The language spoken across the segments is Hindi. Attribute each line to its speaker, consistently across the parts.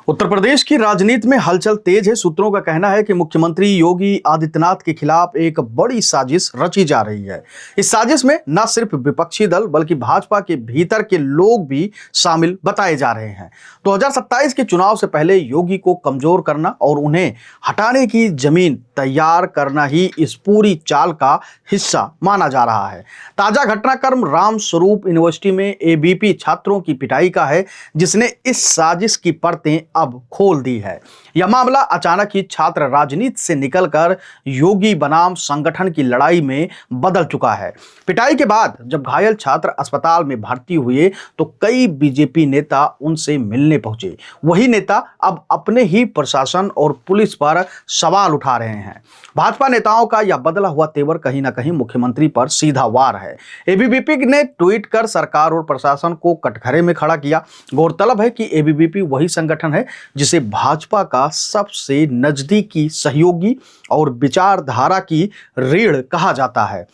Speaker 1: उत्तर प्रदेश की राजनीति में हलचल तेज है। सूत्रों का कहना है कि मुख्यमंत्री योगी आदित्यनाथ के खिलाफ एक बड़ी साजिश रची जा रही है। इस साजिश में न सिर्फ विपक्षी दल बल्कि भाजपा के भीतर के लोग भी शामिल बताए जा रहे हैं। 2027 के चुनाव से पहले योगी को कमजोर करना और उन्हें हटाने की जमीन तैयार करना ही इस पूरी चाल का हिस्सा माना जा रहा है। ताजा घटनाक्रम रामस्वरूप यूनिवर्सिटी में एबीपी छात्रों की पिटाई का है, जिसने इस साजिश की परतें अब खोल दी है। यह मामला अचानक ही छात्र राजनीति से निकलकर योगी बनाम संगठन की लड़ाई में बदल चुका है। पिटाई के बाद जब घायल छात्र अस्पताल में भर्ती हुए तो कई बीजेपी नेता उनसे मिलने पहुंचे। वही नेता अब अपने ही प्रशासन और पुलिस पर सवाल उठा रहे हैं। भाजपा नेताओं का यह बदला हुआ तेवर कहीं ना कहीं मुख्यमंत्री पर सीधा वार है। एबीवीपी ने ट्वीट कर सरकार और प्रशासन को कटघरे में खड़ा किया। गौरतलब है कि एबीवीपी वही संगठन है जिसे भाजपा का सबसे नजदीकी सहयोगी और विचारधारा की रीढ़ कहा जाता है।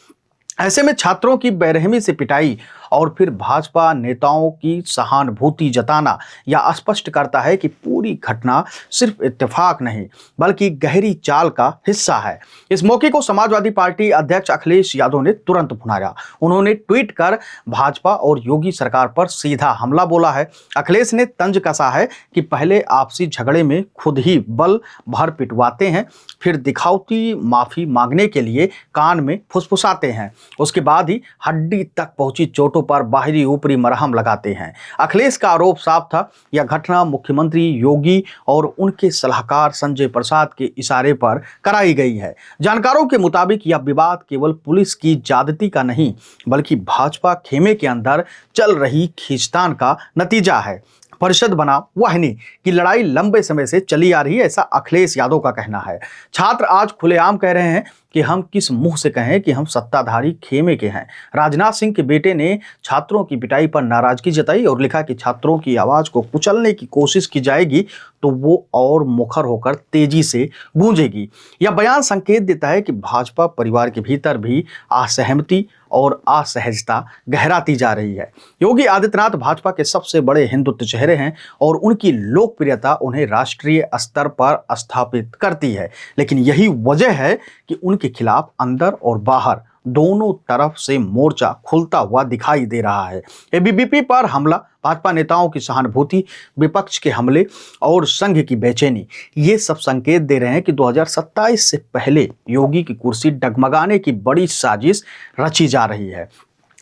Speaker 1: ऐसे में छात्रों की बेरहमी से पिटाई और फिर भाजपा नेताओं की सहानुभूति जताना यह स्पष्ट करता है कि पूरी घटना सिर्फ इत्तेफाक नहीं बल्कि गहरी चाल का हिस्सा है। इस मौके को समाजवादी पार्टी अध्यक्ष अखिलेश यादव ने तुरंत भुनाया। उन्होंने ट्वीट कर भाजपा और योगी सरकार पर सीधा हमला बोला है। अखिलेश ने तंज कसा है कि पहले आपसी झगड़े में खुद ही बल भर पिटवाते हैं, फिर दिखावटी माफी मांगने के लिए कान में फुसफुसाते हैं, उसके बाद ही हड्डी तक पहुंची चोटों पर बाहरी ऊपरी मरहम लगाते हैं। अखिलेश का आरोप साफ था, यह घटना मुख्यमंत्री योगी और उनके सलाहकार संजय प्रसाद के इशारे पर कराई गई है। जानकारों के मुताबिक यह विवाद केवल पुलिस की ज्यादती का नहीं बल्कि भाजपा खेमे के अंदर चल रही खींचतान का नतीजा है। परिषद बनाम वाहिनी की लड़ाई लंबे समय से चली आ रही है, ऐसा अखिलेश यादव का कहना है। छात्र आज खुलेआम कह रहे हैं कि हम किस मुंह से कहें कि हम सत्ताधारी खेमे के हैं। राजनाथ सिंह के बेटे ने छात्रों की पिटाई पर नाराजगी जताई और लिखा कि छात्रों की आवाज को कुचलने की कोशिश की जाएगी तो वो और मुखर होकर तेजी से गूंजेगी। यह बयान संकेत देता है कि भाजपा परिवार के भीतर भी असहमति और असहजता गहराती जा रही है। योगी आदित्यनाथ भाजपा के सबसे बड़े हिंदुत्व चेहरे हैं और उनकी लोकप्रियता उन्हें राष्ट्रीय स्तर पर स्थापित करती है, लेकिन यही वजह है कि उनके खिलाफ अंदर और बाहर दोनों तरफ से मोर्चा खुलता हुआ दिखाई दे रहा है। एबीवीपी पर हमला, भाजपा नेताओं की सहानुभूति, विपक्ष के हमले और संघ की बेचैनी, ये सब संकेत दे रहे हैं कि 2027 से पहले योगी की कुर्सी डगमगाने की बड़ी साजिश रची जा रही है।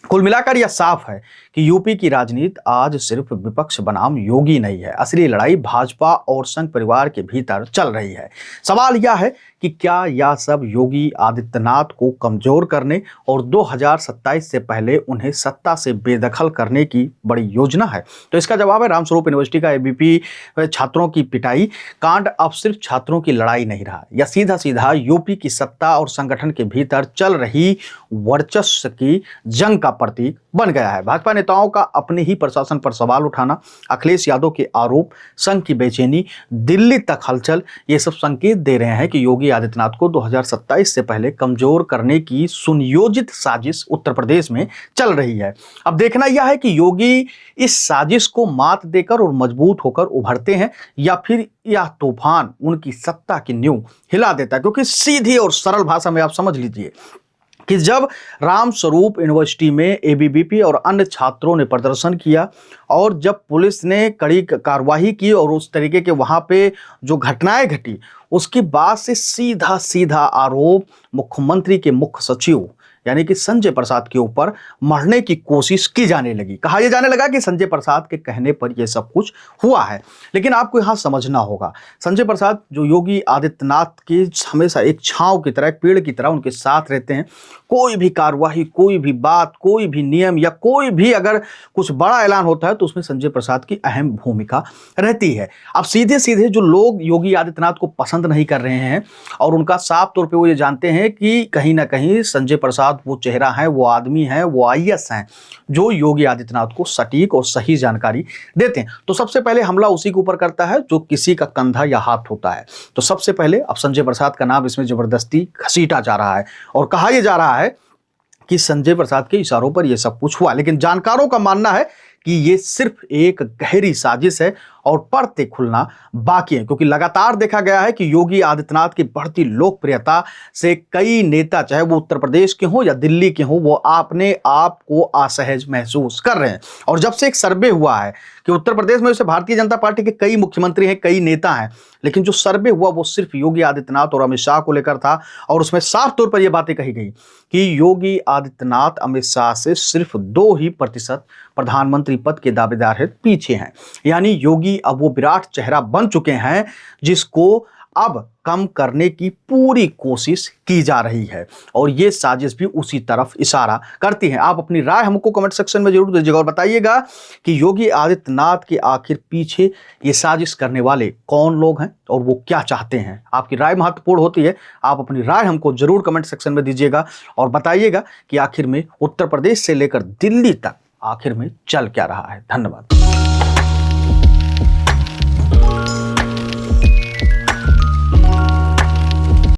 Speaker 1: कुल मिलाकर यह साफ है कि यूपी की राजनीति आज सिर्फ विपक्ष बनाम योगी नहीं है। असली लड़ाई भाजपा और संघ परिवार के भीतर चल रही है। सवाल यह है कि क्या यह सब योगी आदित्यनाथ को कमजोर करने और 2027 से पहले उन्हें सत्ता से बेदखल करने की बड़ी योजना है? तो इसका जवाब है रामस्वरूप यूनिवर्सिटी का एबीपी छात्रों की पिटाई कांड अब सिर्फ छात्रों की लड़ाई नहीं रहा। यह सीधा सीधा यूपी की सत्ता और संगठन के भीतर चल रही वर्चस्व की जंग का प्रतीक बन गया है। भाजपा नेताओं का अपने ही प्रशासन पर सवाल उठाना, अखिलेश यादव के आरोप, संघ की बेचैनी, दिल्ली तक हलचल, ये सब संकेत दे रहे हैं कि योगी आदित्यनाथ को 2027 से पहले कमजोर करने की सुनियोजित साजिश उत्तर प्रदेश में चल रही है। अब देखना यह है कि योगी इस साजिश को मात देकर और मजबूत होकर उभरते हैं या फिर यह तूफान उनकी सत्ता की नींव हिला देता है। क्योंकि सीधी और सरल भाषा में आप समझ लीजिए कि जब रामस्वरूप यूनिवर्सिटी में एबीवीपी और अन्य छात्रों ने प्रदर्शन किया और जब पुलिस ने कड़ी कार्रवाई की और उस तरीके के वहाँ पे जो घटनाएं घटी, उसके बाद से सीधा सीधा आरोप मुख्यमंत्री के मुख्य सचिव यानी कि संजय प्रसाद के ऊपर मरने की कोशिश की जाने लगी। कहा यह जाने लगा कि संजय प्रसाद के कहने पर यह सब कुछ हुआ है। लेकिन आपको यहाँ समझना होगा, संजय प्रसाद जो योगी आदित्यनाथ की हमेशा एक छांव की तरह, एक पेड़ की तरह उनके साथ रहते हैं। कोई भी कार्रवाई, कोई भी बात, कोई भी नियम या कोई भी अगर कुछ बड़ा ऐलान होता है तो उसमें संजय प्रसाद की अहम भूमिका रहती है। अब सीधे सीधे जो लोग योगी आदित्यनाथ को पसंद नहीं कर रहे हैं और उनका साफ तौर पर वो ये जानते हैं कि कहीं ना कहीं संजय प्रसाद वो चेहरा है, वो आदमी है, वो आईएएस हैं जो योगी आदित्यनाथ को सटीक और सही जानकारी देते हैं। तो सबसे पहले हमला उसी के ऊपर करता है जो किसी का कंधा या हाथ होता है। तो सबसे पहले अब संजय प्रसाद का नाम इसमें जबरदस्ती घसीटा जा रहा है और कहा यह जा रहा है कि संजय प्रसाद के इशारों पर यह सब कुछ हुआ। लेकिन जानकारों का मानना है कि ये सिर्फ एक गहरी साजिश है और परतें खुलना बाकी है, क्योंकि लगातार देखा गया है कि योगी आदित्यनाथ की बढ़ती लोकप्रियता से कई नेता, चाहे वो उत्तर प्रदेश के हों या दिल्ली के हों, वो अपने आप को असहज महसूस कर रहे हैं। और जब से एक सर्वे हुआ है कि उत्तर प्रदेश में वैसे भारतीय जनता पार्टी के कई मुख्यमंत्री हैं, कई नेता हैं, लेकिन जो सर्वे हुआ वो सिर्फ योगी आदित्यनाथ और अमित शाह को लेकर था, और उसमें साफ तौर पर यह बातें कही गई कि योगी आदित्यनाथ अमित शाह से सिर्फ 2% प्रधानमंत्री पद के दावेदार है, पीछे हैं। यानी योगी अब वो विराट चेहरा बन चुके हैं जिसको अब कम करने की पूरी कोशिश की जा रही है, और ये साजिश भी उसी तरफ इशारा करती है। आप अपनी राय हमको कमेंट सेक्शन में जरूर दीजिएगा और बताइएगा कि योगी आदित्यनाथ के आखिर पीछे ये साजिश करने वाले कौन लोग हैं और वो क्या चाहते हैं। आपकी राय महत्वपूर्ण होती है, आप अपनी राय हमको जरूर कमेंट सेक्शन में दीजिएगा और बताइएगा कि आखिर में उत्तर प्रदेश से लेकर दिल्ली तक आखिर में चल क्या रहा है। धन्यवाद।